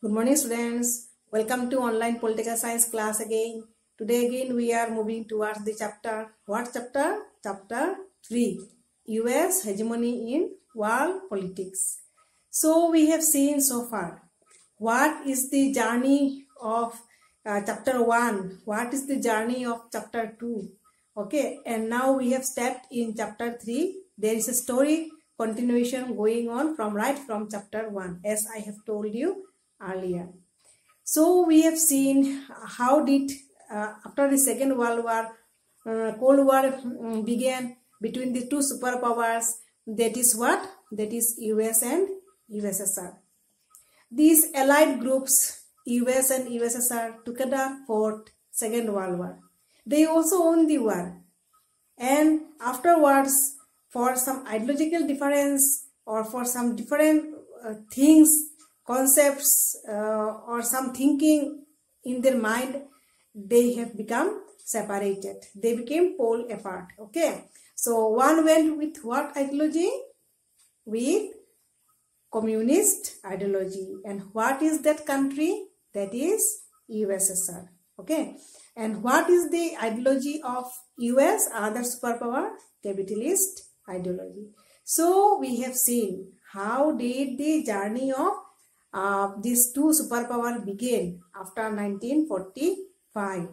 Good morning, students. Welcome to online political science class again. Today again we are moving towards the chapter. What chapter? Chapter 3. US Hegemony in World Politics. So we have seen so far what is the journey of chapter 1, what is the journey of chapter 2. Okay, and now we have stepped in chapter 3. There is a story continuation going on from chapter 1, as I have told you earlier. So we have seen how did after the Second World War, Cold War began between the two superpowers. That is what? That is US and USSR. These allied groups, US and USSR, together fought Second World War. They also won the war. And afterwards, for some ideological difference or for some different things, concepts or some thinking in their mind, they have become separated. They became pole apart. Okay. So one went with what ideology? With communist ideology. And what is that country? That is USSR. Okay. And what is the ideology of US, other superpower? Capitalist ideology. So we have seen how did the journey of these two superpower began after 1945.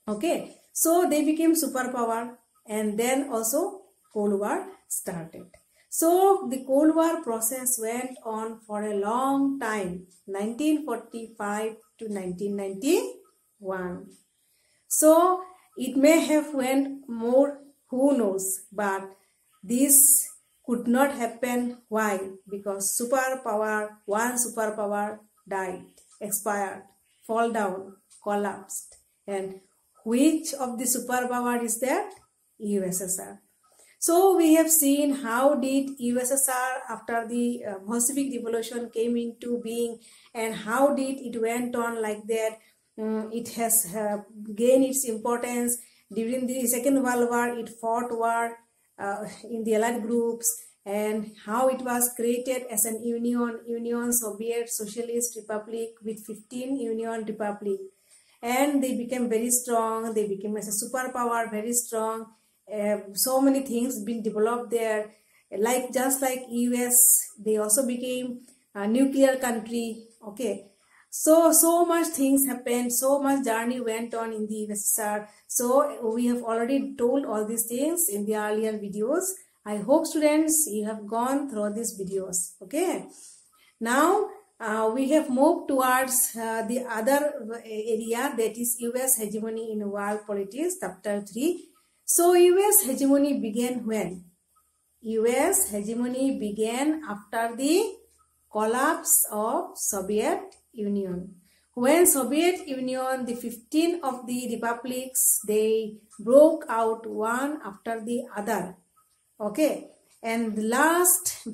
Okay. So they became superpower and then also Cold War started. So the Cold War process went on for a long time, 1945 to 1991. So it may have went more, who knows, but this could not happen. Why? Because one superpower died, expired, fall down, collapsed. And which of the superpower is that? USSR. So we have seen how did USSR after the Bolshevik Revolution came into being and how did it went on like that. It has gained its importance. During the Second World War, it fought war in the Allied groups and how it was created as an Union Soviet Socialist Republic with 15 Union Republic. And they became very strong. They became as a superpower, very strong. So many things been developed there, like just like US, they also became a nuclear country. Okay, so much things happened, so much journey went on in the USSR. So we have already told all these things in the earlier videos. I hope students you have gone through these videos. Okay, now we have moved towards the other area, that is US hegemony in world politics, chapter 3. So US hegemony began when? US hegemony began after the collapse of Soviet Union. When Soviet Union, the 15 of the republics, they broke out one after the other. Okay. And the last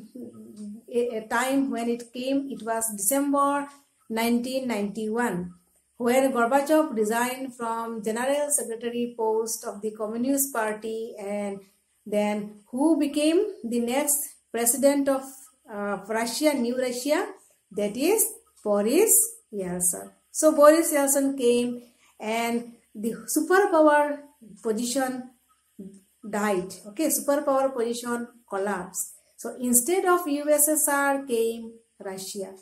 time when it came, it was December 1991. When Gorbachev resigned from General Secretary post of the Communist Party, and then who became the next president of Russia, New Russia, that is Boris Yeltsin. So Boris Yeltsin came and the superpower position died. Okay, superpower position collapsed. So instead of USSR came Russia.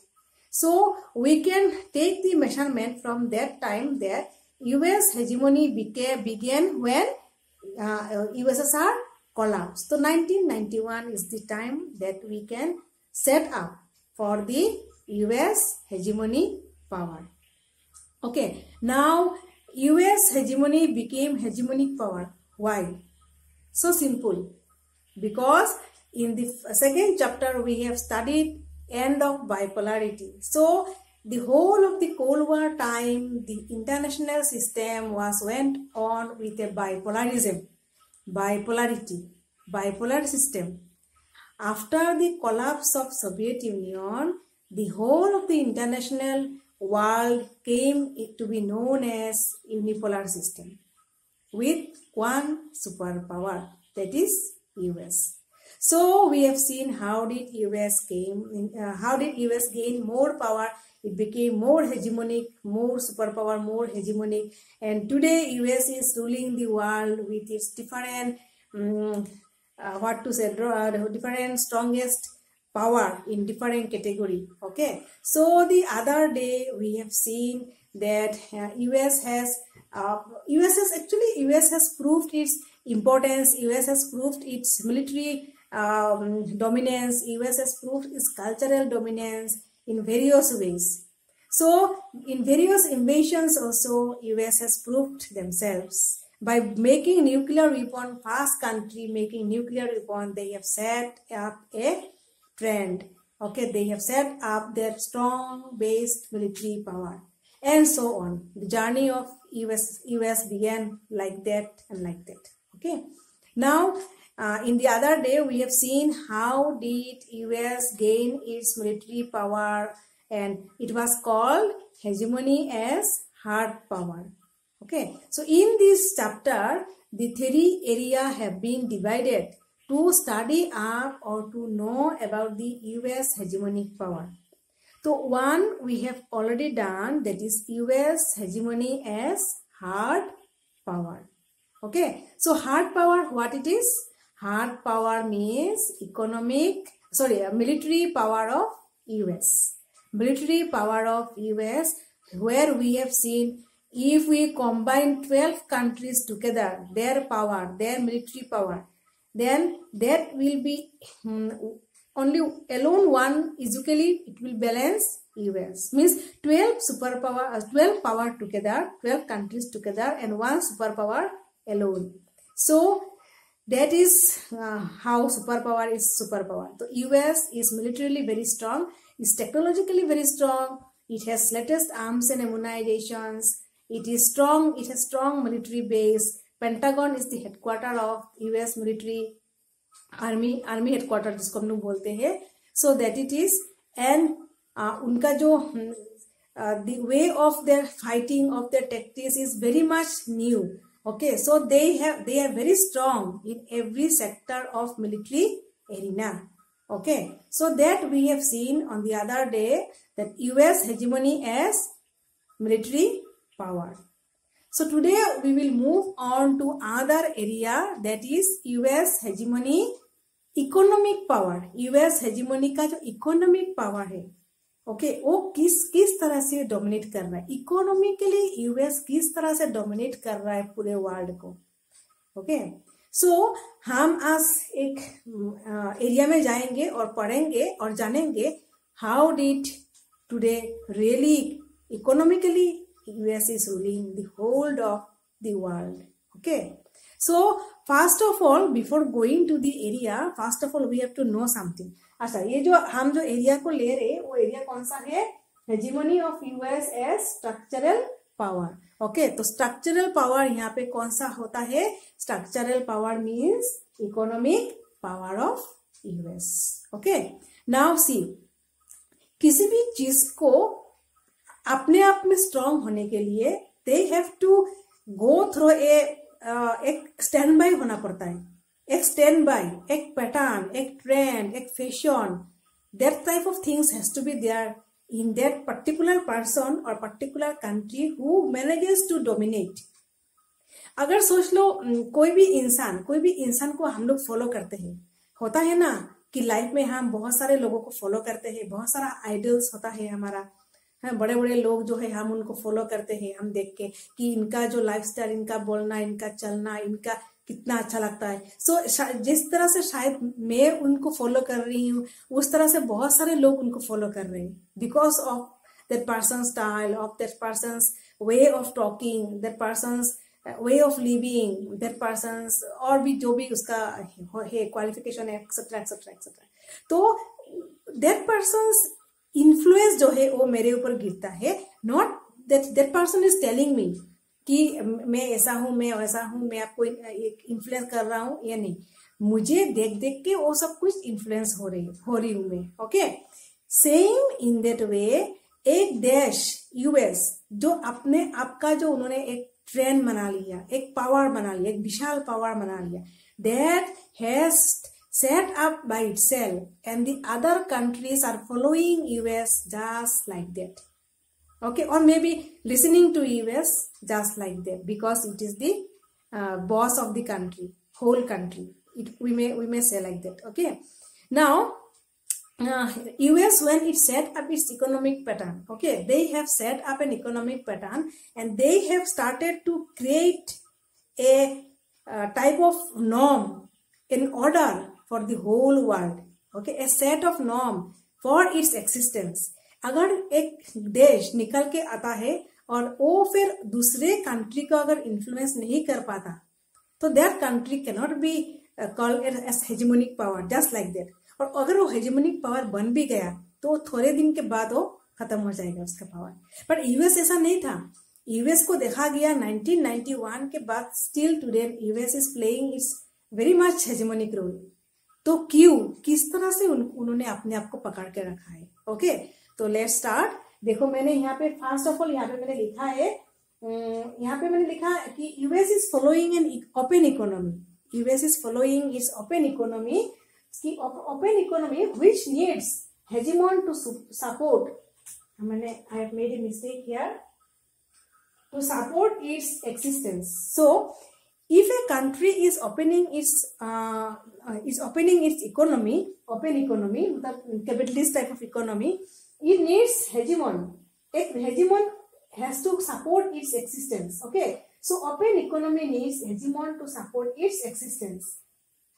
So we can take the measurement from that time that US hegemony began when USSR collapsed. So 1991 is the time that we can set up for the US hegemony power. Okay, now US hegemony became hegemonic power. Why? So simple. Because in the second chapter we have studied end of bipolarity. So the whole of the Cold War time, the international system went on with a bipolarism, bipolar system. After the collapse of Soviet Union, the whole of the international world came to be known as unipolar system with one superpower, that is US. So we have seen how did US gain more power. It became more hegemonic, more superpower, more hegemonic, and today US is ruling the world with its different different strongest power in different category. Okay, so the other day we have seen that US has proved its importance. US has proved its military dominance. US has proved its cultural dominance in various ways. So in various invasions also US has proved themselves by making nuclear weapon. First country making nuclear weapon, they have set up a trend. Okay, they have set up their strong based military power, and so on. The journey of US began like that and like that. Okay, now in the other day we have seen how did US gain its military power, and it was called hegemony as hard power. Okay, so in this chapter the theory area have been divided to study up or to know about the US hegemonic power. So one we have already done, that is US hegemony as hard power. Okay, so hard power, what it is? Hard power means military power of US. Military power of US, where we have seen if we combine 12 countries together, their power, their military power, then that will be only alone one usually it will balance US. Means 12 power together, 12 countries together, and one superpower alone. So that is how superpower is superpower. The US is militarily very strong, is technologically very strong, it has latest arms and immunizations, it is strong, it has strong military base. Pentagon is the headquarter of US military army headquarter जिसको हम लोग बोलते हैं. So that it is, and उनका जो the way of their fighting, of their tactics is very much new. Okay, so they are very strong in every sector of military arena. Okay, so that we have seen on the other day, that US hegemony as military power. So today we will move on to other area, that is US hegemony economic power. US hegemony का जो economic power है, okay, वो किस तरह से dominate कर रहा है इकोनॉमिकली. यूएस किस तरह से डोमिनेट कर रहा है पूरे वर्ल्ड को. ओके, सो हम आज एक एरिया में जाएंगे और पढ़ेंगे और जानेंगे how did today really economically US is ruling the whole of the world. Okay, so first of all, before going to the area, first of all we have to know something. अच्छा, ये जो हम जो area को ले रहे, वो area कौन सा है? Hegemony of US as structural power. Okay, तो स्ट्रक्चरल पावर यहाँ पे कौन सा होता है? Structural power means economic power of US. Okay, now see, किसी भी चीज को अपने आप में स्ट्रांग होने के लिए they have to go through एक स्टैंड बाय होना पड़ता है. एक स्टैंड बाय, एक पैटर्न, एक ट्रेंड, एक fashion, that type of things has to be there in that particular person और particular country who manages to dominate. अगर सोच लो, कोई भी इंसान को हम लोग फॉलो करते हैं. होता है ना कि लाइफ में हम बहुत सारे लोगों को फॉलो करते हैं, बहुत सारा आइडल्स होता है हमारा. बड़े बड़े लोग जो है हम उनको फॉलो करते हैं, हम देख के कि इनका जो लाइफस्टाइल, इनका बोलना, इनका चलना, इनका कितना अच्छा लगता है. सो जिस तरह से शायद मैं उनको फॉलो कर रही हूँ, उस तरह से बहुत सारे लोग उनको फॉलो कर रहे हैं, because of that person style, of that person way of talking, that person way of living, that person और भी जो भी उसका है क्वालिफिकेशन एक्सेट्रा एक्सेट्रा एक्सेट्रा. तो दैट पर्सन इन्फ्लुएंस जो है वो मेरे ऊपर गिरता है. Not that person is telling me कि मैं ऐसा हूं, मैं वैसा हूं, मैं आपको इन्फ्लुएंस कर रहा हूं, या नहीं. मुझे देख देख के वो सब कुछ इन्फ्लुएंस हो रही हूं मैं. Okay, same in that way एक देश यूएस जो अपने आप का जो उन्होंने एक ट्रेंड बना लिया, एक पावर बना लिया, एक विशाल पावर बना लिया, that has set up by itself and the other countries are following US just like that. Okay, or maybe listening to US just like that because it is the boss of the country, whole country. We may say like that. Okay, now US, when it set up its economic pattern, okay, they have set up an economic pattern and they have started to create a type of norm in order for the whole world. Okay, a set of norm for its existence. अगर एक देश निकल के आता है और वो फिर दूसरे कंट्री को अगर इन्फ्लुएंस नहीं कर पाता तो that country cannot be called as hegemonic power, just like that. और अगर वो हेजेमोनिक पावर बन भी गया तो थोड़े दिन के बाद वो खत्म हो जाएगा उसका पावर. बट यूएस ऐसा नहीं था. यूएस को देखा गया 1991 के बाद still today US is playing its very much hegemonic role. तो क्यों, किस तरह से उन्होंने अपने आप को पकड़ के रखा है. ओके, तो लेट्स स्टार्ट. देखो मैंने यहाँ पे फर्स्ट ऑफ ऑल यहाँ पे मैंने लिखा है, यहाँ पे मैंने लिखा कि US is following an open economy. US is following its open economy. Open economy which needs hegemon to support. मैंने I have made a mistake here. To support its existence. So, if a country is opening its economy, open economy, the capitalist type of economy, it needs hegemon. A hegemon has to support its existence. Okay, so open economy needs hegemon to support its existence.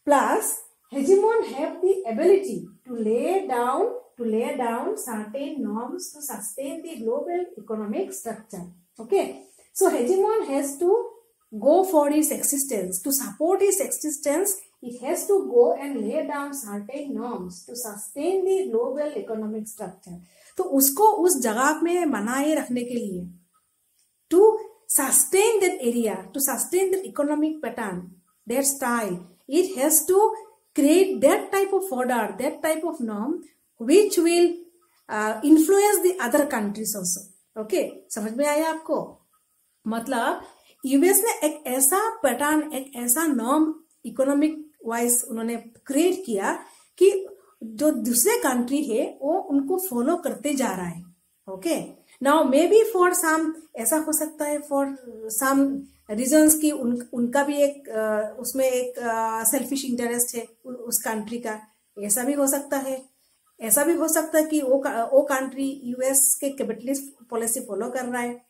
Plus, hegemon have the ability to lay down certain norms to sustain the global economic structure. Okay, so hegemon has to go for its existence. To support its existence, it has to go and lay down certain norms to sustain the global economic structure. तो उसको उस जगह में बनाए रखने के लिए, to sustain that area, to sustain that economic pattern, that style, it has to create that type of order, that type of norm, which will influence the other countries also. Okay, समझ में आया आपको. मतलब US ने एक ऐसा pattern, एक ऐसा नॉर्म इकोनॉमिक वाइज उन्होंने क्रिएट किया कि जो दूसरे कंट्री है वो उनको फॉलो करते जा रहा है. Okay, now maybe for some ऐसा हो सकता है, फॉर सम रीजंस की उनका भी एक उसमें एक सेल्फिश इंटरेस्ट है उस कंट्री का. ऐसा भी हो सकता है. ऐसा भी हो सकता है कि वो कंट्री यूएस के कैपिटलिस्ट पॉलिसी फॉलो कर रहा है.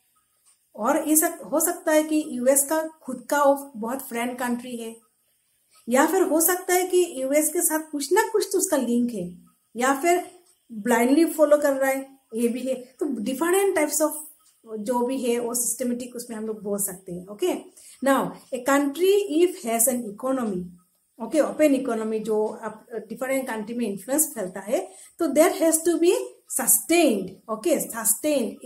और ऐसा हो सकता है कि यूएस का खुद का बहुत फ्रेंड कंट्री है. या फिर हो सकता है कि यूएस के साथ कुछ ना कुछ तो उसका लिंक है, या फिर ब्लाइंडली फॉलो कर रहा है. ये भी है. तो डिफरेंट टाइप्स ऑफ जो भी है वो सिस्टमेटिक उसमें हम लोग बोल सकते हैं. Okay, now a country if has an economy, okay, open economy जो डिफरेंट कंट्री में इन्फ्लुएंस फैलता है, तो there has to be sustained. Okay, sustained,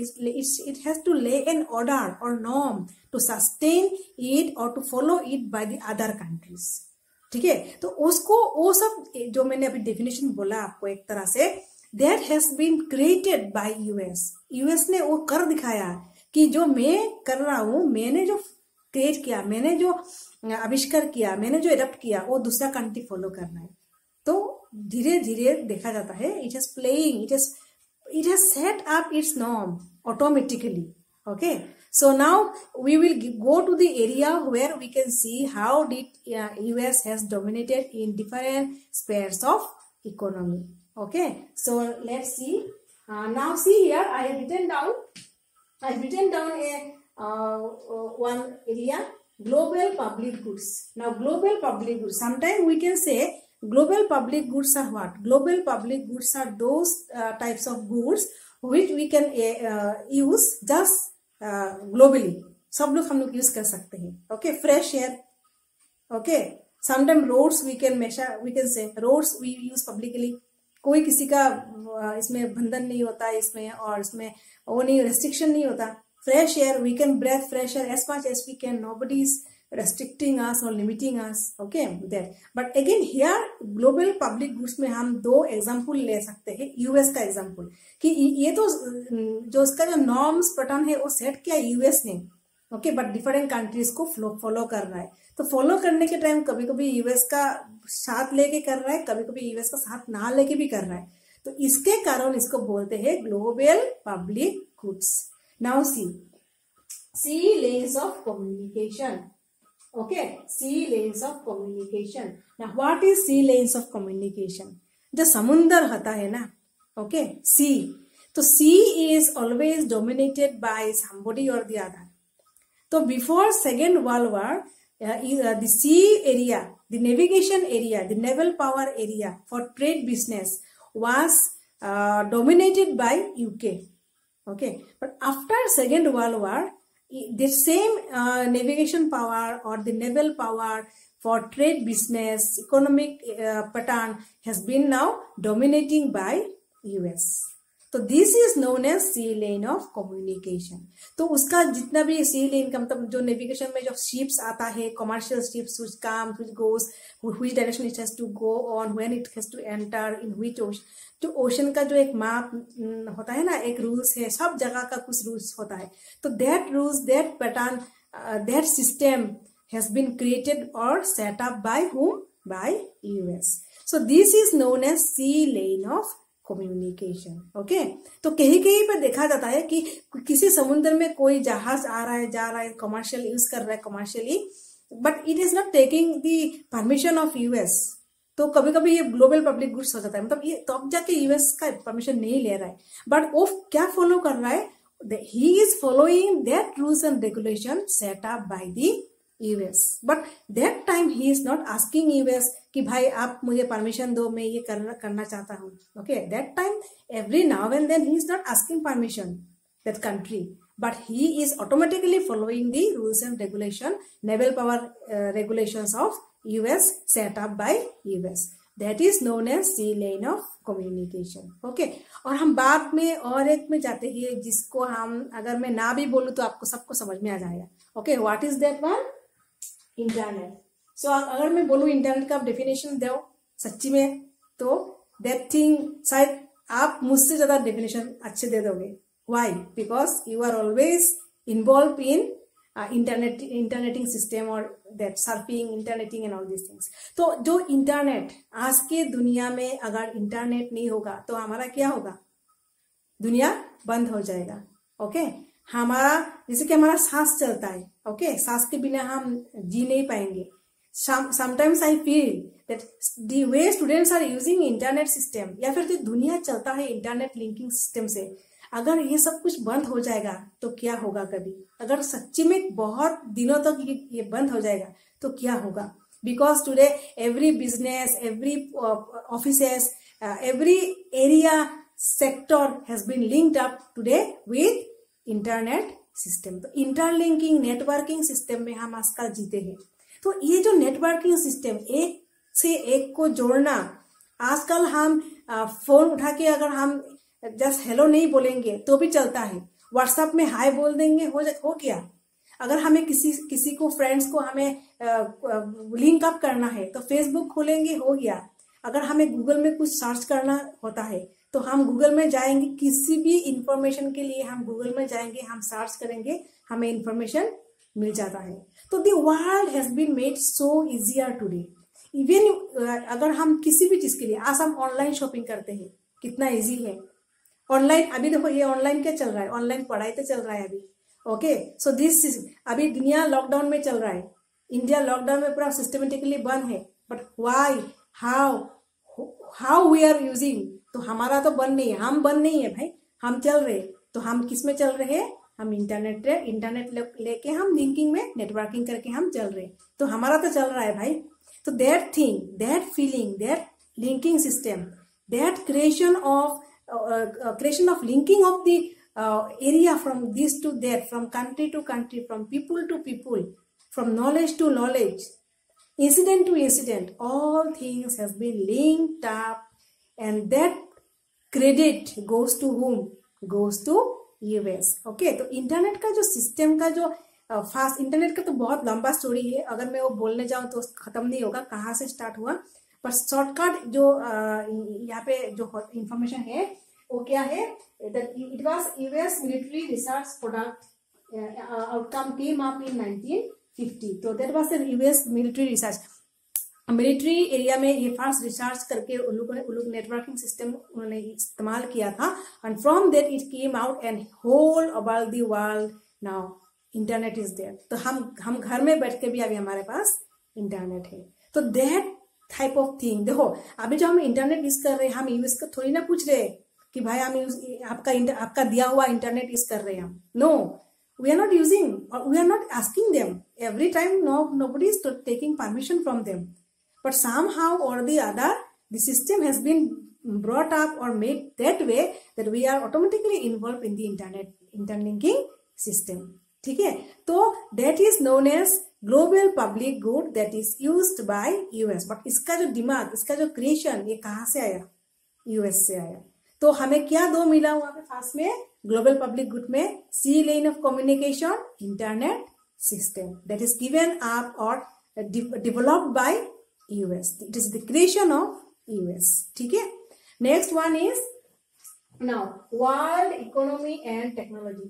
it has to lay an order और नॉर्म टू सस्टेन इट और to follow it by the other countries. ठीक है, तो उसको वो सब जो मैंने अभी डेफिनेशन बोला आपको एक तरह से, that has been created by US. US ने वो कर दिखाया कि जो मैं कर रहा हूं, मैंने जो क्रिएट किया, मैंने जो आविष्कार किया, मैंने जो एडप्ट किया, वो दूसरा कंट्री फॉलो करना है. तो धीरे धीरे देखा जाता है it is playing, it has set up it's norm automatically. Okay, so now we will go to the area where we can see how did US has dominated in different spheres of economy. Okay, so let's see. Now see here, I have written down a one area, global public goods. Now global public goods, sometimes we can say global public goods are what? Global public goods are those types of goods which we can use just globally. सब लोग हम लोग use कर सकते हैं. Okay, fresh air. Okay, sometime roads we can say roads we use publicly. कोई किसी का इसमें बंधन नहीं होता है इसमें, और इसमें वो नहीं, रेस्ट्रिक्शन नहीं होता. Fresh air, we can breathe fresh air as much as we can. Nobody is restricting us or limiting us. Okay, that. But again here global public goods में हम दो एग्जाम्पल ले सकते हैं. यूएस का एग्जाम्पल कि ये तो जो उसका जो नॉर्म्स पैटर्न है वो सेट किया यूएस ने. ओके, बट डिफरेंट कंट्रीज को फॉलो कर रहा है. तो फॉलो करने के टाइम कभी कभी यूएस का साथ लेके कर रहा है, कभी कभी यूएस का साथ ना लेके भी कर रहा है, तो इसके कारण इसको बोलते हैं global public goods. Now sea lanes of communication. Okay, sea lanes of communication. Now what is sea lanes of communication? जो समुंदर होता है ना, ओके, सी, तो sea is always dominated by somebody और द अदर। तो before second world war the sea area, the navigation area, the naval power area for trade business was dominated by UK. Okay, but after Second World War, the same navigation power or the naval power for trade business, economic pattern has been now dominating by US. तो this is known as sea lane of communication. तो उसका जितना भी सी लेन का मतलब जो navigation में जो शिप्स आता है, commercial ships which come, which goes, which direction it has to go on, when it has to enter, in which ocean, जो ओशन का जो एक मैप होता है ना, एक रूल्स है, सब जगह का कुछ रूल्स होता है। तो that rules, that pattern, that system has been created और set up by whom? By US. So this is known as sea lane of communication. Okay, तो कहीं कहीं पर देखा जाता है कि किसी समुद्र में कोई जहाज आ रहा है, जा रहा है, कमर्शियल यूज कर रहा है commercially, but it is not taking the permission of US. तो कभी कभी ये ग्लोबल पब्लिक गुड्स हो जाता है, मतलब ये तब जाके यूएस का परमिशन नहीं ले रहा है, बट वो क्या फॉलो कर रहा है? He is following that rules and regulation set up by the US, but that time he is not asking US कि भाई आप मुझे परमिशन दो, मैं ये करना चाहता हूँ। Okay, that time every now and then he is not asking permission that country, but he is automatically following the rules and regulation, naval power regulations of US set up by US. That is known as sea lane of communication. Okay, और हम बाद में और एक में जाते हैं जिसको हम, अगर मैं ना भी बोलूँ तो आपको सबको समझ में आ जाएगा। Okay, what is that one? Internet. So अगर मैं बोलूँ इंटरनेट का आप डेफिनेशन दो सच्ची में, तो दैट थिंग शायद आप मुझसे ज्यादा डेफिनेशन अच्छे दे दोगे। Why? Because you are always involved in interneting system or that surfing, interneting and all these things. तो जो इंटरनेट आज के दुनिया में, अगर इंटरनेट नहीं होगा तो हमारा क्या होगा? दुनिया बंद हो जाएगा। ओके, हमारा जैसे कि हमारा सांस चलता है, ओके, सांस के बिना हम जी नहीं पाएंगे। Sometimes I feel that the way students are using internet system, या फिर जो दुनिया चलता है इंटरनेट लिंकिंग सिस्टम से, अगर ये सब कुछ बंद हो जाएगा तो क्या होगा? कभी अगर सच्ची में बहुत दिनों तक ये बंद हो जाएगा तो क्या होगा? Because today every business, every offices, every area sector has been linked up today with internet system. तो इंटरलिंकिंग, नेटवर्किंग सिस्टम में हम आजकल जीते हैं। तो ये जो नेटवर्किंग सिस्टम, एक से एक को जोड़ना, आजकल हम फोन उठा के अगर हम जस्ट हेलो नहीं बोलेंगे तो भी चलता है, व्हाट्सएप में हाय बोल देंगे, हो गया। अगर हमें किसी को, फ्रेंड्स को हमें लिंक अप करना है तो फेसबुक खोलेंगे, हो गया। अगर हमें गूगल में कुछ सर्च करना होता है तो हम गूगल में जाएंगे, किसी भी इंफॉर्मेशन के लिए हम गूगल में जाएंगे, हम सर्च करेंगे, हमें इंफॉर्मेशन मिल जाता है। तो the world has been made so easier today. Even अगर हम किसी भी चीज के लिए, आज हम ऑनलाइन शॉपिंग करते हैं, कितना इजी है ऑनलाइन। अभी देखो ये ऑनलाइन क्या चल रहा है? ऑनलाइन पढ़ाई तो चल रहा है अभी। ओके, सो दिस इज, अभी दुनिया लॉकडाउन में चल रहा है, इंडिया लॉकडाउन में पूरा सिस्टमेटिकली बंद है, but why, how we are using? तो हमारा तो बंद नहीं है, हम बंद नहीं है भाई, हम चल रहे। तो हम किस में चल रहे हैं? हम इंटरनेट लेके हम लिंकिंग में, नेटवर्किंग करके हम चल रहे। तो हमारा तो चल रहा है भाई। तो that thing, that feeling, that linking system, that creation of linking of the area from this to that, from country to country, from people to people, from knowledge to knowledge, incident to incident, all things have been linked up, and that credit goes to whom? Goes to US. Okay, तो internet का जो system का जो fast, internet का तो बहुत लंबा story है, अगर मैं वो बोलने जाऊं तो खत्म नहीं होगा, कहाँ से स्टार्ट हुआ। पर शॉर्टकट जो यहाँ पे जो इंफॉर्मेशन है वो क्या है? It was US military research product outcome came up in 1950 1950। तो that was the US military research. Military area में ये फर्स्ट रिसर्च करके उन लोग नेटवर्किंग सिस्टम उन्होंने इस्तेमाल किया था, and from that it came out and whole about the world now internet is there. तो हम घर में बैठ के भी अभी हमारे पास इंटरनेट है। तो दैट टाइप ऑफ थिंग, देखो अभी जो हम इंटरनेट यूज कर रहे हैं, हम यूज का थोड़ी ना पूछ रहे कि भाई हम आपका दिया हुआ इंटरनेट यूज कर रहे हैं हम। No, we are not using or we are not asking them every time. Nobody is taking permission from them, but somehow or the other the system has been brought up or made that way that we are automatically involved in the interlinking system. ठीक है, तो that is known as global public good that is used by US. But इसका जो दिमाग, इसका जो creation, ये कहाँ से आया? US से आया। तो हमें क्या दो मिला वहां पे फास्ट में? ग्लोबल पब्लिक गुड में sea lane of communication, internet system that is given up or developed by US. It is the creation of US. ठीक है, next one is now world economy and technology.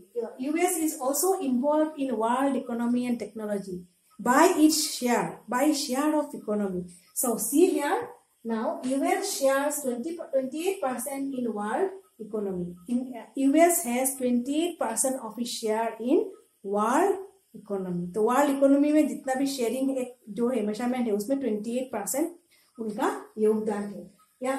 US is also involved in world economy and technology by its share of economy. So see here, now US shares 28% in world economy. US has 28% of its share in world economy. तो world economy में जितना भी sharing जो है, measurement है, उसमें 28% उनका योगदान है। या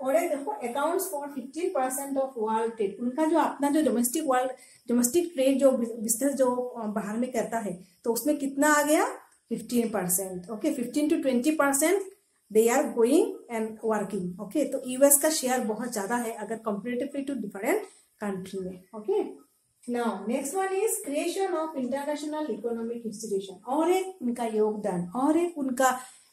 और देखो accounts for 15% of world trade. उनका जो अपना जो डोमेस्टिक ट्रेड जो बिजनेस जो बाहर में करता है, तो उसमें कितना आ गया? 15%। Okay, 15 to 20% they are going and working. Okay, तो यूएस का शेयर बहुत ज्यादा है अगर कंपेरेटिवली टू डिफरेंट कंट्री में। Okay, now next one is creation of international economic institution. और एक उनका योगदान, और एक उनका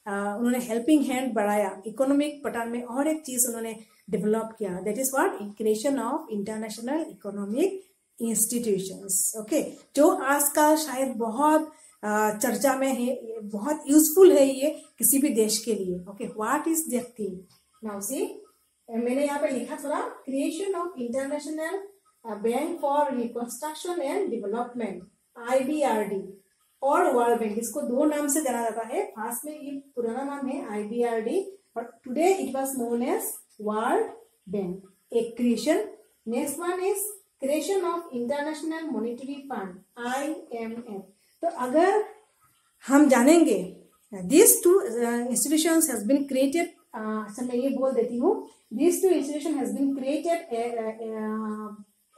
उन्होंने हेल्पिंग हैंड बढ़ाया इकोनॉमिक पैटर्न में, और एक चीज उन्होंने डेवलप किया, that is what? Creation of international economic institutions. Okay, जो आज का शायद बहुत चर्चा में है, बहुत यूजफुल है ये किसी भी देश के लिए। Okay, what is that thing? Now see, मैंने यहाँ पे लिखा थोड़ा, creation of international bank for reconstruction and development, IBRD, और वर्ल्ड बैंक। इसको दो नाम से जाना जाता है। फास्ट में ये पुराना नाम है IBRD, but today it was known as world bank. एक creation. Next one is creation of international monetary fund, IMF। तो अगर हम जानेंगे this two institutions has been created, अच्छा मैं ये बोल देती हूँ, this two institution has been created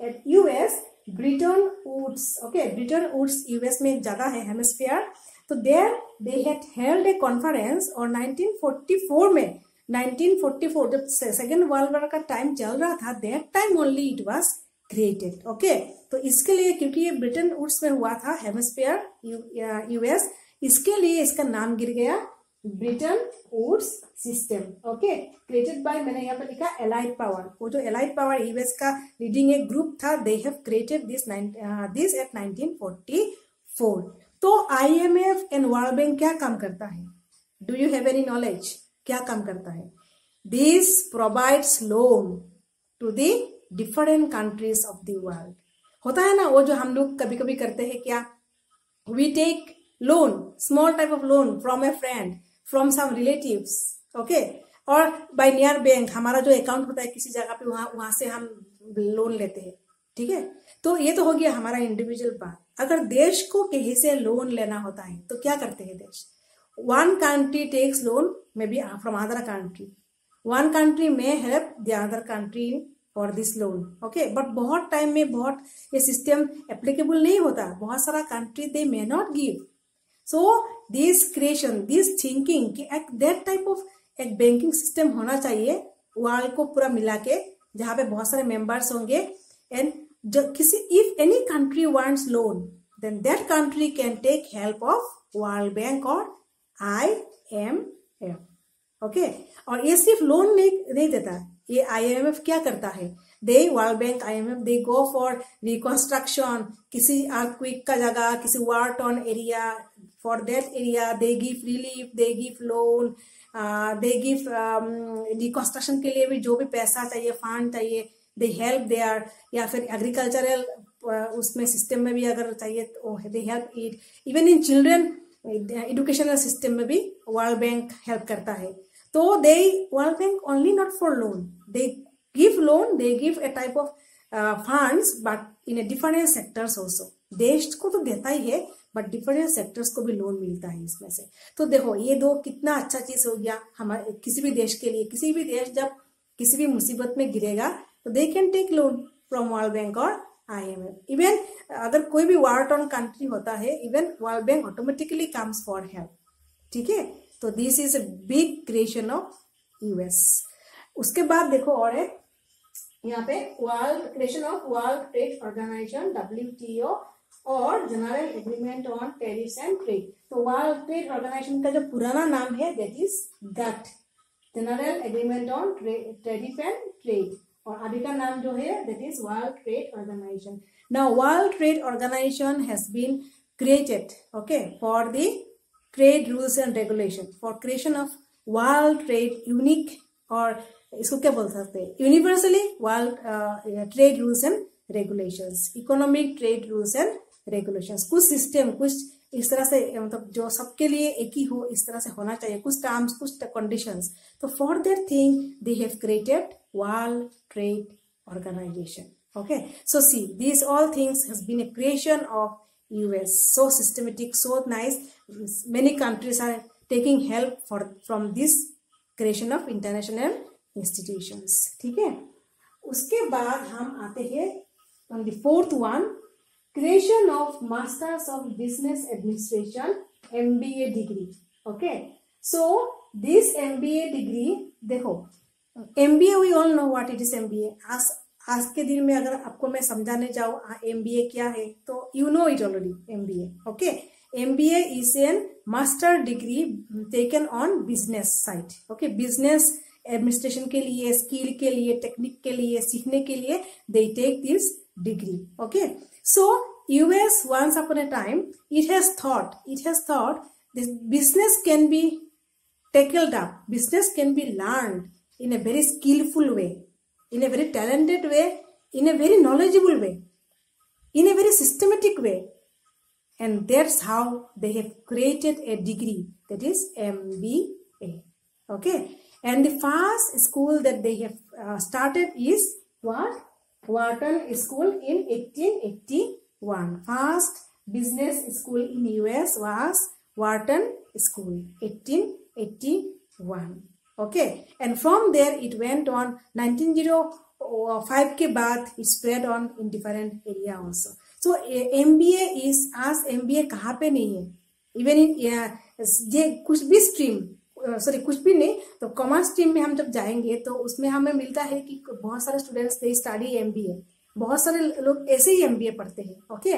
at US, Bretton Woods. Okay, Bretton Woods US में ज्यादा है हेमिस्फीयर। तो there they had held a conference, और 1944 में, 1944 जब सेकेंड वर्ल्ड वॉर का टाइम चल रहा था, that time only it was created. Okay, तो इसके लिए, क्योंकि ये ब्रिटेन वुड्स में हुआ था हेमिस्फीयर यूएस, इसके लिए इसका नाम गिर गया Bretton Woods system. Okay, created by, मैंने यहाँ पर लिखा एलाइड पावर। वो जो एलाइड पावर यूएस का लीडिंग एक ग्रुप था, they have created this at 1944। तो IMF एंड वर्ल्ड बैंक क्या काम करता है? Do you have any knowledge? क्या काम करता है? This provides loan to the different countries of the world. होता है ना वो जो हम लोग कभी कभी करते हैं, क्या? We take loan, small type of loan from a friend, from some relatives. Okay, और बाय नियर बैंक, हमारा जो अकाउंट होता है किसी जगह पे, वहां से हम लोन लेते हैं। ठीक है, तो ये तो हो गया हमारा इंडिविजुअल बात। अगर देश को कहीं से लोन लेना होता है तो क्या करते हैं देश? One country takes loan may be from other country, one country may help the other country for this loan. Okay, but बहुत टाइम में बहुत ये सिस्टम एप्लीकेबल नहीं होता, बहुत सारा country they may not give. So this creation, this thinking कि एक दैट टाइप ऑफ एक बैंकिंग सिस्टम होना चाहिए वर्ल्ड को पूरा मिला के, जहां पे बहुत सारे मेंबर्स होंगे, एंड किसी if any country wants loan, then that country can take help of world bank और IMF। ओके, और ये सिर्फ लोन नहीं देता, ये IMF क्या करता है? They, world bank, IMF, they go for reconstruction, किसी अर्थक्वेक का जगह, किसी war torn area, for that area they give relief, they give loan, they give reconstruction के लिए भी जो भी पैसा चाहिए, फंड चाहिए, दे हेल्प देयर। या फिर एग्रीकल्चरल उसमें सिस्टम में भी अगर चाहिए तो they help it. Even in children educational system में भी वर्ल्ड बैंक हेल्प करता है. तो world bank only not for loan, they give loan, they give a type of funds but in a different sectors also. देश को तो देता ही है बट डिफरेंट सेक्टर्स को भी लोन मिलता है इसमें से. तो देखो ये दो कितना अच्छा चीज हो गया हमारे किसी भी देश के लिए. किसी भी देश जब किसी भी मुसीबत में गिरेगा तो they can take loan from world bank और IMF. इवन अगर कोई भी वार टॉर्न कंट्री होता है, even world bank automatically comes for help. ठीक है, तो this is a big creation of US. उसके बाद देखो और है यहाँ पे creation of world trade organization WTO और general agreement on tariffs and trade. तो वर्ल्ड ट्रेड ऑर्गेनाइजेशन का जो पुराना नाम है that is GATT, general agreement on tariff and trade, और अभी का नाम जो है that is world trade organization. Now world trade organization has been created for the trade rules and regulation, for creation of world trade unique, और इसको क्या बोल सकते हैं, universally world trade rules and regulations, economic trade rules and regulations. कुछ system कुछ इस तरह से मतलब जो सबके लिए एक ही हो इस तरह से होना चाहिए, कुछ टर्म्स कुछ कंडीशंस. तो for that thing they have created world trade organization. Okay, so see, these all things has been a creation of US. So systematic, so nice. Many countries are taking help from this creation of international institutions. ठीक है, उसके बाद हम आते हैं on the fourth one, creation of Masters of Business Administration MBA degree. Okay, so this MBA degree, देखो MBA we all know what it is. MBA आज के दिन में अगर आपको मैं समझाने जाऊँ MBA क्या है तो you know it already. MBA, okay, MBA is a master degree taken on business side. Okay, business administration के लिए, स्किल के लिए, टेक्निक के लिए, सीखने के लिए they take this degree. Okay, so US once upon a time it has thought this business can be tackled up, business can be learned in a very skillful way, in a very talented way, in a very knowledgeable way, in a very systematic way, and that's how they have created a degree that is MBA. Okay, and the first school that they have started is what? Wharton School in 1881. First business school in US was Wharton School, 1881. Okay, and from there it went on 1905 के बाद it spread on in different area also. So MBA is, as MBA कहाँ पे नहीं है, even in ये कुछ भी stream कुछ भी नहीं तो कॉमर्स स्ट्रीम में हम जब जाएंगे तो उसमें हमें मिलता है कि बहुत सारे स्टूडेंट्स दे स्टडी MBA, बहुत सारे लोग ऐसे ही MBA पढ़ते हैं. Okay,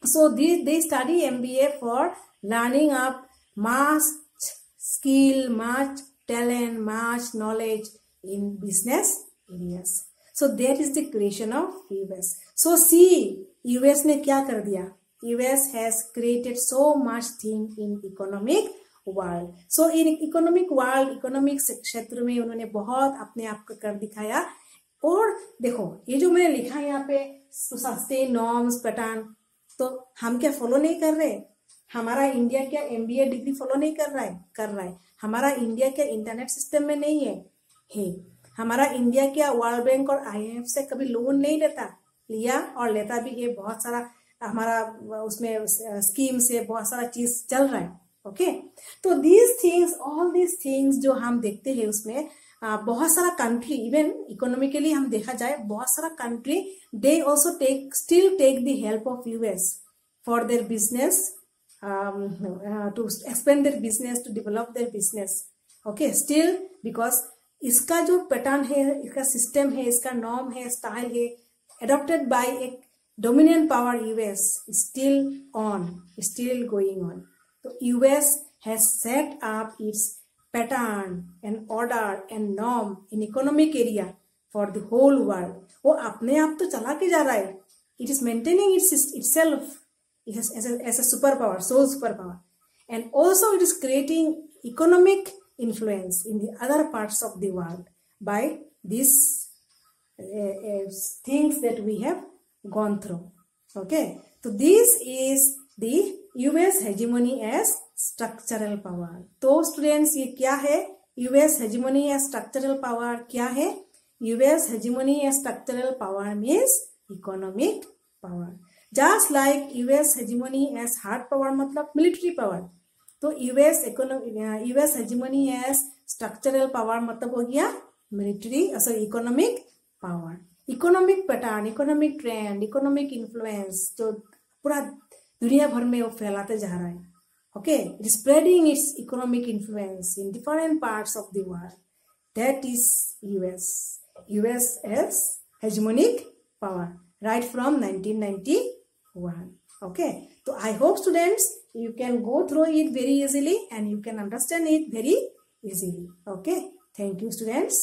so they study MBA for learning up much skill, much talent, much knowledge in business areas. So that is the creation of US. So see, US ने क्या कर दिया? US has created so much thing in economic world. So in economic world, economic क्षेत्र में उन्होंने बहुत अपने आप को कर दिखाया. और देखो ये जो मैंने लिखा है यहाँ पे sustain norms pattern, तो हम क्या फॉलो नहीं कर रहे? हमारा इंडिया क्या MBA डिग्री फॉलो नहीं कर रहा है. हमारा इंडिया क्या इंटरनेट सिस्टम में नहीं है. हमारा इंडिया क्या वर्ल्ड बैंक और IMF से कभी लोन नहीं लिया और लेता भी है. बहुत सारा हमारा उसमें स्कीम से बहुत सारा चीज चल रहा है. ओके, तो these things, all these things जो हम देखते हैं उसमें बहुत सारा कंट्री, इवन इकोनॉमिकली हम देखा जाए बहुत सारा country they also still take the help of US for their business, to expand their business, to develop their business. Okay, still because इसका जो पैटर्न है, इसका सिस्टम है, इसका नॉर्म है, स्टाइल है, adopted by a dominant power US, still going on. So US has set up its pattern and order and norm in economic area for the whole world. वो अपने आप तो चला के जा रहा है. It is maintaining itself as a superpower, sole superpower, and also it is creating economic influence in the other parts of the world by these things that we have gone through. Okay, so this is the US hegemony as structural power. तो students ये क्या है? US hegemony as structural power क्या है? US hegemony as structural power means economic power. Just like US hegemony as hard power मतलब military power, तो US hegemony as structural power मतलब हो गया military economic power. Economic pattern, economic trend, economic influence जो पूरा दुनिया भर में वो फैलाते जा रहा है। Okay, it is spreading its economic influence in different parts of the world. That is US as hegemonic power right from 1991. Okay, so I hope students you can go through it very easily and you can understand it very easily. Okay, thank you students.